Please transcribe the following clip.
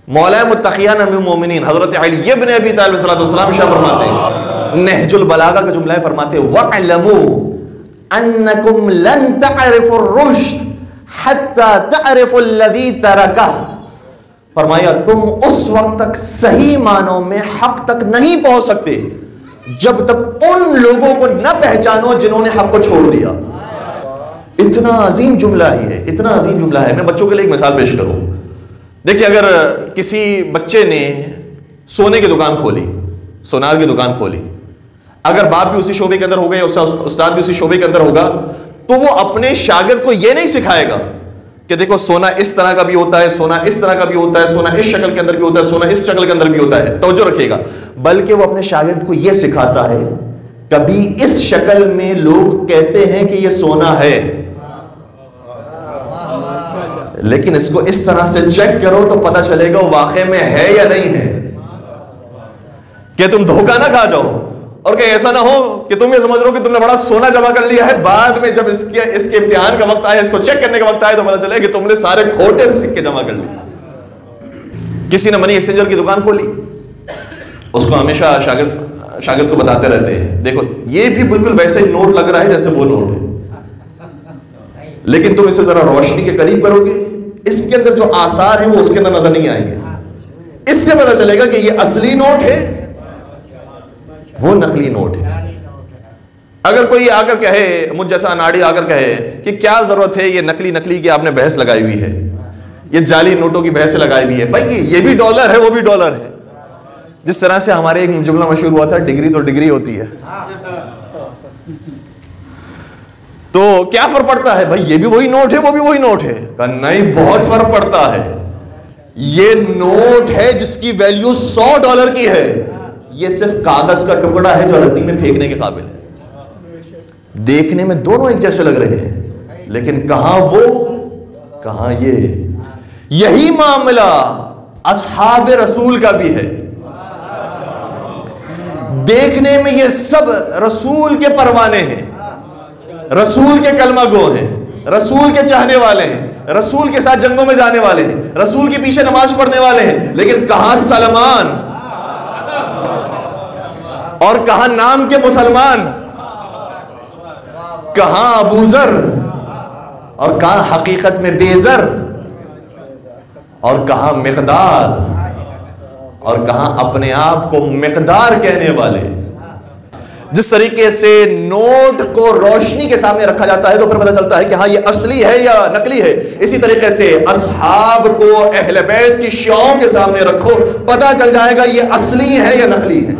مولا متقیان امیر المومنین حضرت علی ابن ابی طالب صلی اللہ علیہ وسلم شاہ فرماتے ہیں، نہج البلاغہ کا جملہ ہے، فرماتے ہیں وَاعْلَمُوا أَنَّكُمْ لَن تَعْرِفُوا الرُّشْدَ حَتَّى تَعْرِفُوا الَّذِي تَرَكَهُ، فرمایا تم اس وقت تک صحیح معنوں میں حق تک نہیں پہنچ سکتے جب تک ان لوگوں کو نہ پہچانو جنہوں نے حق کو چھوڑ دیا۔ اتنا عظیم جملہ ہی ہے، اتنا عظیم جملہ ہے۔ میں بچوں کے لیے ایک مثال پیش کروں۔ دیکھیں، اگر کسی بچے نے سونے کی دکان کھولی، سونار کی دکان کھولی، اگر باپ بھی اسی شعبے کے اندر ہوگا یا استاد بھی اسی شعبے کے اندر ہوگا، تو وہ اپنے شاگرد کو یہ نہیں سکھائے گا کہ دیکھو سونا اس طرح کا بھی ہوتا ہے، سونا اس طرح کا بھی ہوتا ہے، سونا اس شکل کے اندر بھی ہوتا ہے، سونا اس شکل کے اندر بھی ہوتا ہے، توجہ رکھیے گا، بلکہ وہ اپنے شاگرد کو یہ سکھاتا ہے کبھی اس شکل میں لوگ کہتے ہیں کہ یہ سونا ہے، لیکن اس کو اس طرح سے چیک کرو تو پتہ چلے گا وہ واقع میں ہے یا نہیں ہے، کہ تم دھوکہ نہ کھا جاؤ اور کہ ایسا نہ ہو کہ تم یہ سمجھ رہو کہ تم نے بڑا سونا جمع کر لیا ہے، بعد میں جب اس کے امتحان کا وقت آئے، اس کو چیک کرنے کا وقت آئے تو پتہ چلے کہ تم نے سارے کھوٹے سکے جمع کر لیے۔ کسی نے منی ایکسچینجر کی دکان کھولی، اس کو ہمیشہ شاگرد کو بتاتے رہتے ہیں دیکھو یہ بھی بالکل ویسے ہی نوٹ لگ رہا ہے جیسے وہ نوٹ ہے، لیکن تم اسے ذرا روشنی کے قریب کرو گے، اس کے اندر جو آثار ہیں وہ اس کے اندر نظر نہیں آئیں گے، اس سے پتہ چلے گا کہ یہ اصلی نوٹ ہے، وہ نقلی نوٹ ہے۔ اگر کوئی آ کر کہے، مجھ جیسا اناڑی آ کر کہے کہ کیا ضرورت ہے یہ نقلی کی آپ نے بحث لگائی ہوئی ہے، یہ جعلی نوٹوں کی بحث لگائی ہوئی ہے، بھائی یہ بھی ڈالر ہے وہ بھی ڈالر ہے، جس طرح سے ہمارے ایک جملہ مشہور ہوا تھا، ڈگری تو ڈگری ہوتی ہے، تو کیا فرق پڑتا ہے؟ بھائی یہ بھی وہی نوٹ ہے وہ بھی وہی نوٹ ہے، کہا نہیں بہت فرق پڑتا ہے، یہ نوٹ ہے جس کی ویلیو $100 کی ہے، یہ صرف کاغذ کا ٹکڑا ہے جو ردی میں پھینکنے کے قابل ہے، دیکھنے میں دونوں ایک جیسے لگ رہے ہیں لیکن کہاں وہ کہاں یہ۔ یہی معاملہ اصحاب رسول کا بھی ہے، دیکھنے میں یہ سب رسول کے پروانے ہیں، رسول کے کلمہ گو ہیں، رسول کے چاہنے والے ہیں، رسول کے ساتھ جنگوں میں جانے والے ہیں، رسول کے پیچھے نماز پڑھنے والے ہیں، لیکن کہاں سلمان اور کہاں نام کے مسلمان، کہاں ابو ذر اور کہاں حقیقت میں بے ذر، اور کہاں مقداد اور کہاں اپنے آپ کو مقدار کہنے والے۔ جس طریقے سے نوٹ کو روشنی کے سامنے رکھا جاتا ہے تو پھر پتہ چلتا ہے کہ ہاں یہ اصلی ہے یا نقلی ہے، اسی طریقے سے اصحاب کو اہل بیت کی شیعوں کے سامنے رکھو، پتہ چل جائے گا یہ اصلی ہے یا نقلی ہے۔